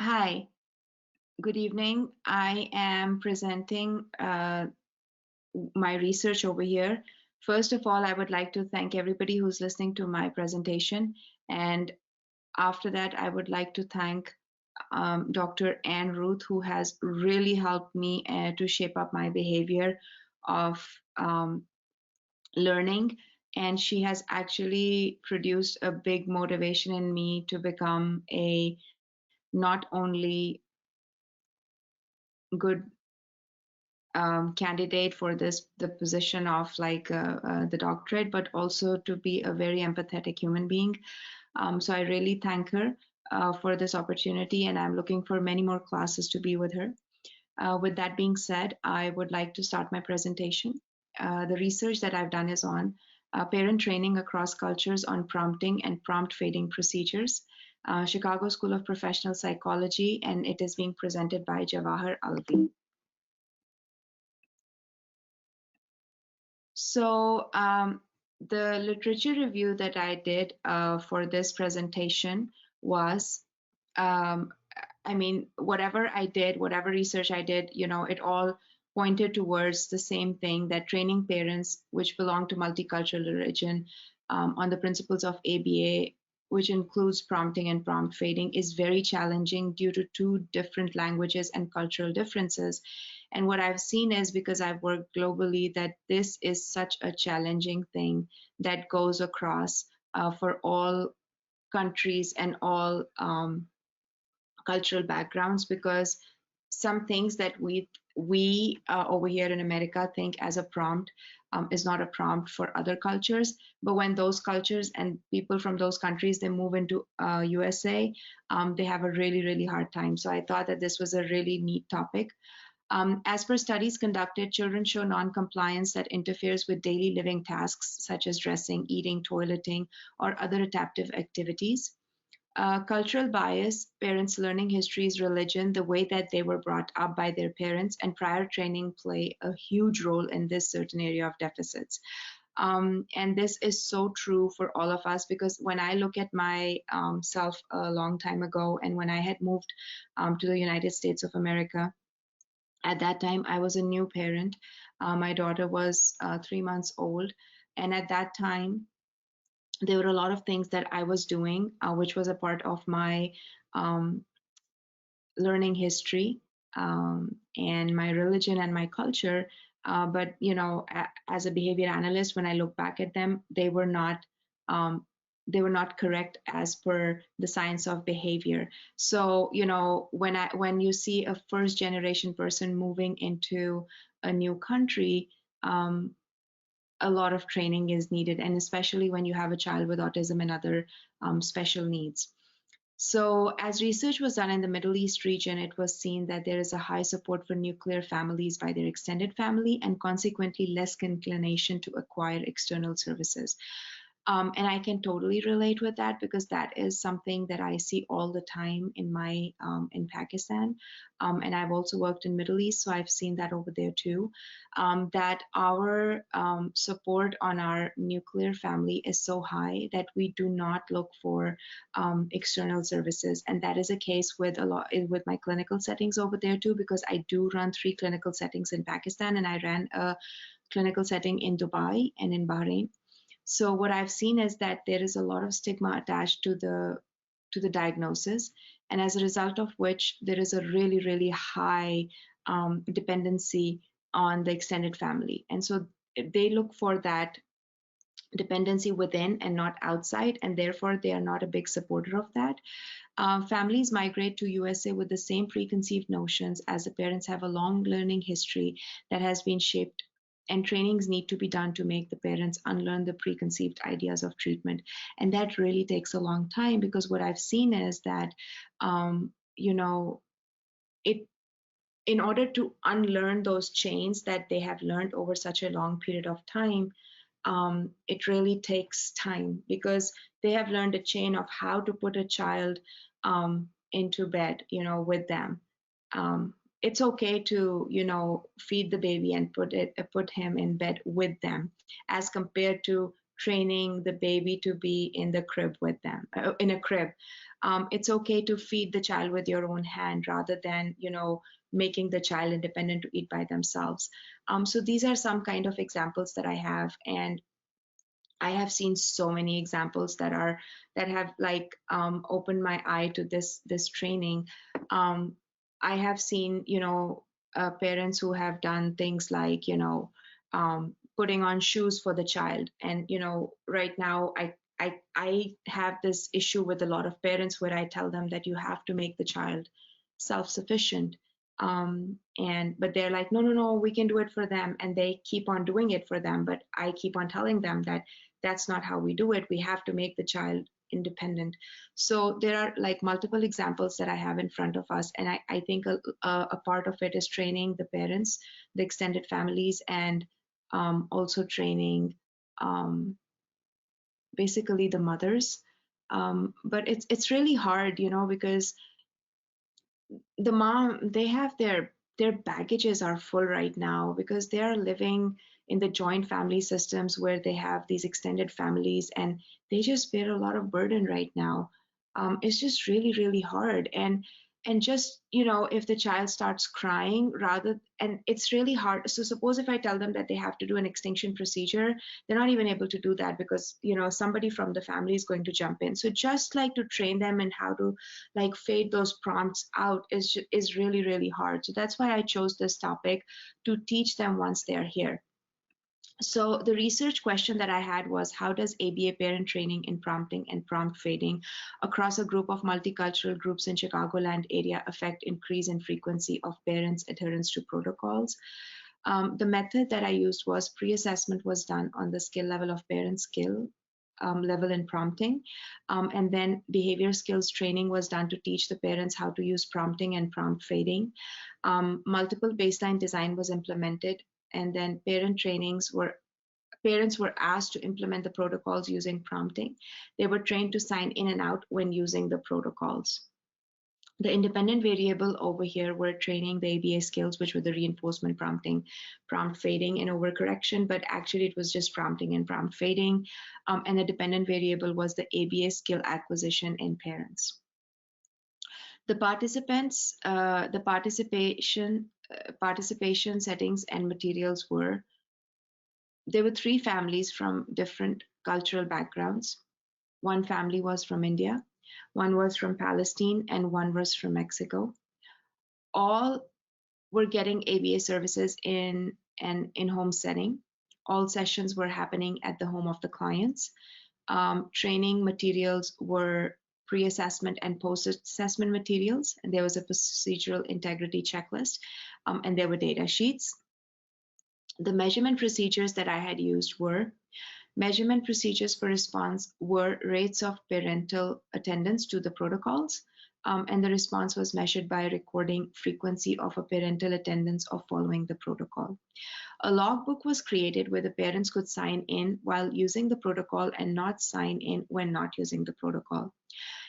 Hi, good evening. I am presenting my research over here. First of all, I would like to thank everybody who's listening to my presentation. And after that, I would like to thank Dr. Anne Ruth, who has really helped me to shape up my behavior of learning. And she has actually produced a big motivation in me to become a not only good candidate for the position of like the doctorate, but also to be a very empathetic human being. So I really thank her for this opportunity, and I'm looking for many more classes to be with her. With that being said, I would like to start my presentation. The research that I've done is on parent training across cultures on prompting and prompt fading procedures, Chicago School of Professional Psychology, and it is being presented by Jawahar Alvi. So the literature review that I did for this presentation was, um, I mean, whatever I did, whatever research I did, it all pointed towards the same thing, that training parents which belong to multicultural religion on the principles of ABA, which includes prompting and prompt fading, is very challenging due to two different languages and cultural differences. And what I've seen is, because I've worked globally, that this is such a challenging thing that goes across for all countries and all cultural backgrounds, because some things that we over here in America think as a prompt is not a prompt for other cultures. But when those cultures and people from those countries they move into USA, they have a really hard time. So I thought that this was a really neat topic. As per studies conducted, children show non-compliance that interferes with daily living tasks such as dressing, eating, toileting, or other adaptive activities. Cultural bias, parents' learning histories, religion, the way that they were brought up by their parents, and prior training play a huge role in this certain area of deficits. And this is so true for all of us, because when I look at my self a long time ago, and when I had moved to the United States of America, at that time, I was a new parent. My daughter was 3 months old. And at that time, there were a lot of things that I was doing, which was a part of my um, learning history and my religion and my culture. But as a behavior analyst, when I look back at them, um, they were not correct as per the science of behavior. So when you see a first generation person moving into a new country, um, a lot of training is needed, and especially when you have a child with autism and other special needs. So, as research was done in the Middle East region, it was seen that there is a high support for nuclear families by their extended family, and consequently less inclination to acquire external services. And I can totally relate with that, because that is something that I see all the time in my in Pakistan, and I've also worked in Middle East, so I've seen that over there too. That our support on our nuclear family is so high that we do not look for external services, and that is a case with a lot with my clinical settings over there too, because I do run 3 clinical settings in Pakistan, and I ran a clinical setting in Dubai and in Bahrain. So what I've seen is that there is a lot of stigma attached to the diagnosis, and as a result of which there is a really high dependency on the extended family, and so they look for that dependency within and not outside, and therefore they are not a big supporter of that. Families migrate to USA with the same preconceived notions, as the parents have a long learning history that has been shaped, and trainings need to be done to make the parents unlearn the preconceived ideas of treatment. And that really takes a long time, because what I've seen is that, you know, it in order to unlearn those chains that they have learned over such a long period of time, it really takes time, because they have learned a chain of how to put a child into bed, with them. It's okay to, feed the baby and put him in bed with them, as compared to training the baby to be in the crib with them, in a crib. It's okay to feed the child with your own hand rather than, making the child independent to eat by themselves. So these are some kind of examples that I have, and I have seen so many examples that have like opened my eye to this training. Um, I have seen, parents who have done things like, putting on shoes for the child, and right now I have this issue with a lot of parents where I tell them that you have to make the child self-sufficient. And but they're like, no, no, no, we can do it for them, and they keep on doing it for them. But I keep on telling them that that's not how we do it. We have to make the child independent. So there are like multiple examples that I have in front of us, and I think a part of it is training the parents, the extended families, and also training basically the mothers. But it's really hard, because the mom, they have their baggages are full right now because they are living in the joint family systems where they have these extended families, and they just bear a lot of burden right now. It's just really really hard. And just, if the child starts crying, and it's really hard. So suppose if I tell them that they have to do an extinction procedure, they're not even able to do that because, somebody from the family is going to jump in. So just like to train them in how to like fade those prompts out is really really hard. So that's why I chose this topic, to teach them once they're here. So the research question that I had was, how does ABA parent training in prompting and prompt fading across a group of multicultural groups in Chicagoland area affect increase in frequency of parents' adherence to protocols? The method that I used was pre-assessment was done on the skill level of parent skill level in prompting. And then behavior skills training was done to teach the parents how to use prompting and prompt fading. Multiple baseline design was implemented, and then parents were asked to implement the protocols using prompting. They were trained to sign in and out when using the protocols. The independent variable over here were training the ABA skills, which were the reinforcement, prompting, prompt fading, and overcorrection, but actually it was just prompting and prompt fading. And the dependent variable was the ABA skill acquisition in parents. The participation settings and materials were, there were 3 families from different cultural backgrounds. One family was from India, one was from Palestine, and one was from Mexico. All were getting ABA services in an in-home setting. All sessions were happening at the home of the clients. Training materials were pre-assessment and post-assessment materials, and there was a procedural integrity checklist, and there were data sheets. The measurement procedures that I had used were, measurement procedures for response were rates of parental attendance to the protocols, and the response was measured by recording frequency of a parental attendance of following the protocol. A logbook was created where the parents could sign in while using the protocol and not sign in when not using the protocol.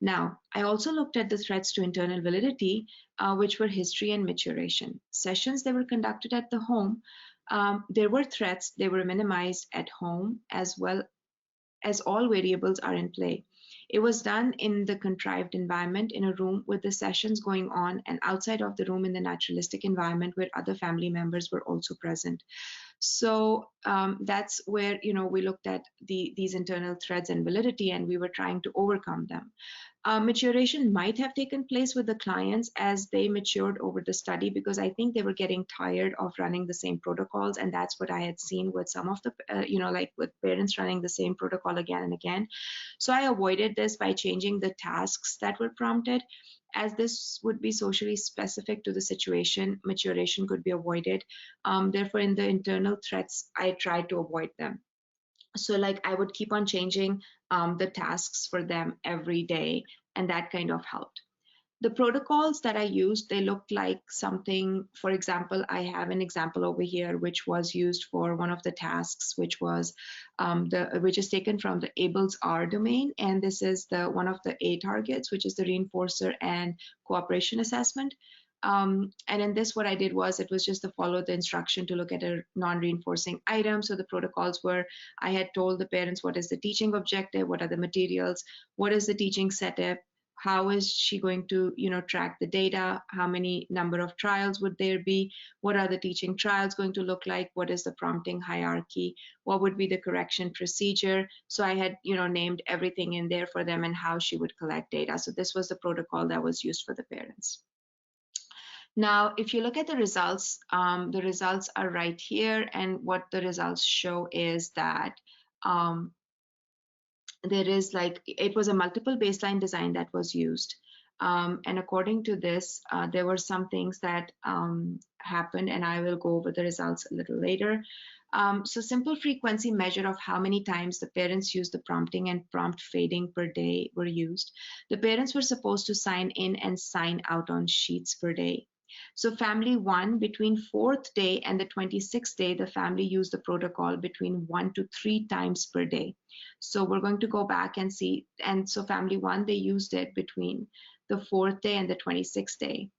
Now, I also looked at the threats to internal validity, which were history and maturation. Sessions that were conducted at the home, there were threats, they were minimized at home as well as all variables are in play. It was done in the contrived environment in a room with the sessions going on, and outside of the room in the naturalistic environment where other family members were also present. So that's where, we looked at these internal threats and validity, and we were trying to overcome them. Maturation might have taken place with the clients as they matured over the study, because I think they were getting tired of running the same protocols, and that's what I had seen with some of the, like with parents running the same protocol again and again. So I avoided this by changing the tasks that were prompted. As this would be socially specific to the situation, maturation could be avoided. Therefore, in the internal threats, I tried to avoid them. So like I would keep on changing the tasks for them every day, and that kind of helped. The protocols that I used, they looked like something, for example, I have an example over here, which was used for one of the tasks, which was which is taken from the Abel's R domain. And this is the one of the A targets, which is the reinforcer and cooperation assessment. And in this, what I did was, it was just to follow the instruction to look at a non-reinforcing item. So the protocols were, I had told the parents what is the teaching objective, what are the materials, what is the teaching setup, how is she going to, track the data? How many number of trials would there be? What are the teaching trials going to look like? What is the prompting hierarchy? What would be the correction procedure? So I had, named everything in there for them and how she would collect data. So this was the protocol that was used for the parents. Now, if you look at the results are right here. And what the results show is that there is it was a multiple baseline design that was used. And according to this, there were some things that happened, and I will go over the results a little later. So simple frequency measure of how many times the parents used the prompting and prompt fading per day were used. The parents were supposed to sign in and sign out on sheets per day. So family 1, between 4th day and the 26th day, the family used the protocol between 1 to 3 times per day. So we're going to go back and see. And so family 1, they used it between the 4th day and the 26th day.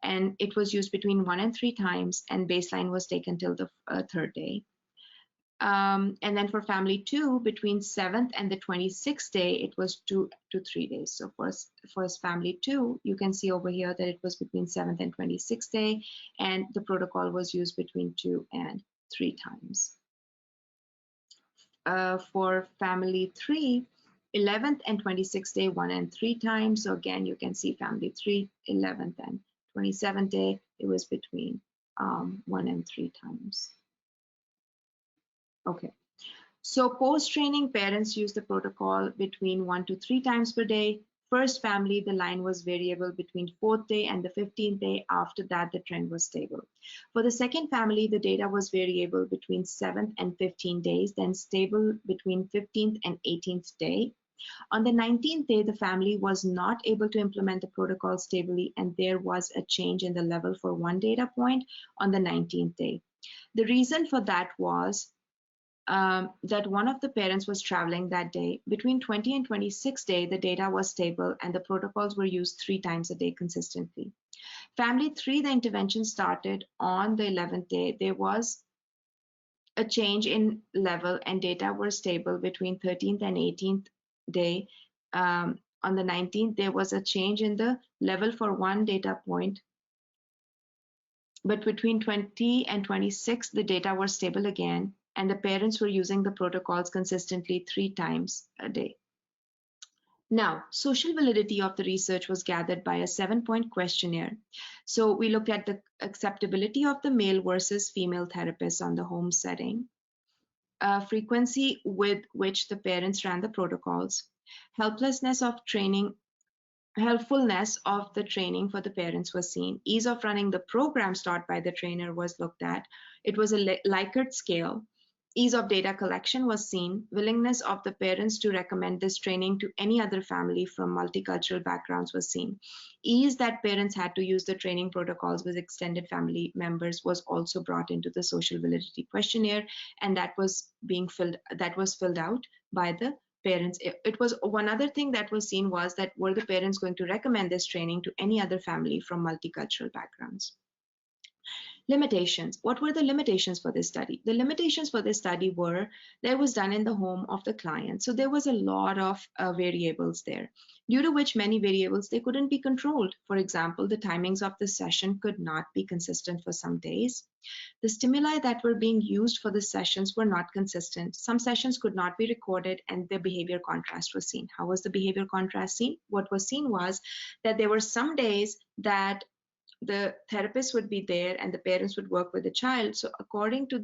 And it was used between 1 and 3 times, and baseline was taken till the 3rd day. And then for family 2, between 7th and the 26th day, it was 2 to 3 days. So for family 2, you can see over here that it was between 7th and 26th day, and the protocol was used between 2 and 3 times. For family 3, 11th and 26th day, 1 and 3 times. So again, you can see family 3, 11th and 27th day, it was between 1 and 3 times. Okay, so post-training, parents use the protocol between 1 to 3 times per day. First family, the line was variable between 4th day and the 15th day. After that, the trend was stable. For the second family, the data was variable between 7th and 15 days, then stable between 15th and 18th day. On the 19th day, the family was not able to implement the protocol stably, and there was a change in the level for one data point on the 19th day. The reason for that was that one of the parents was traveling that day. Between 20 and 26th day, the data was stable and the protocols were used 3 times a day consistently. Family 3, the intervention started on the 11th day. There was a change in level and data were stable between 13th and 18th day. On the 19th, there was a change in the level for one data point. But between 20 and 26, the data were stable again, and the parents were using the protocols consistently 3 times a day. Now, social validity of the research was gathered by a 7-point questionnaire. So we looked at the acceptability of the male versus female therapists on the home setting, frequency with which the parents ran the protocols, helpfulness of the training for the parents was seen. Ease of running the programs taught by the trainer was looked at. It was a Likert scale. Ease of data collection was seen. Willingness of the parents to recommend this training to any other family from multicultural backgrounds was seen. Ease that parents had to use the training protocols with extended family members was also brought into the social validity questionnaire, and that was filled out by the parents. It was one other thing that was seen was that were the parents going to recommend this training to any other family from multicultural backgrounds. Limitations. What were the limitations for this study? The limitations for this study were that it was done in the home of the client. So there was a lot of variables there, due to which many variables, they couldn't be controlled. For example, the timings of the session could not be consistent for some days. The stimuli that were being used for the sessions were not consistent. Some sessions could not be recorded and the behavior contrast was seen. How was the behavior contrast seen? What was seen was that there were some days that the therapist would be there and the parents would work with the child. So according to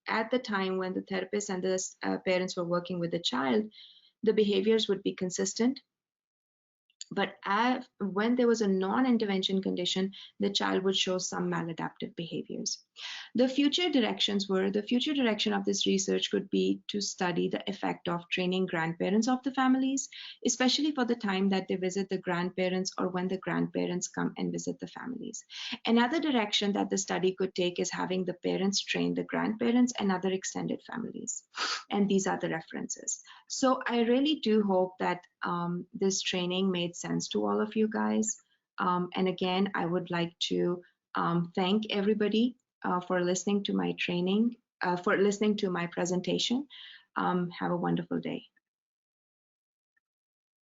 at the time when the therapist and the parents were working with the child, the behaviors would be consistent. But when there was a non-intervention condition, the child would show some maladaptive behaviors. The future direction of this research could be to study the effect of training grandparents of the families, especially for the time that they visit the grandparents or when the grandparents come and visit the families. Another direction that the study could take is having the parents train the grandparents and other extended families. And these are the references. So I really do hope that this training made sense to all of you guys. And again, I would like to thank everybody for listening to my training, for listening to my presentation. Have a wonderful day.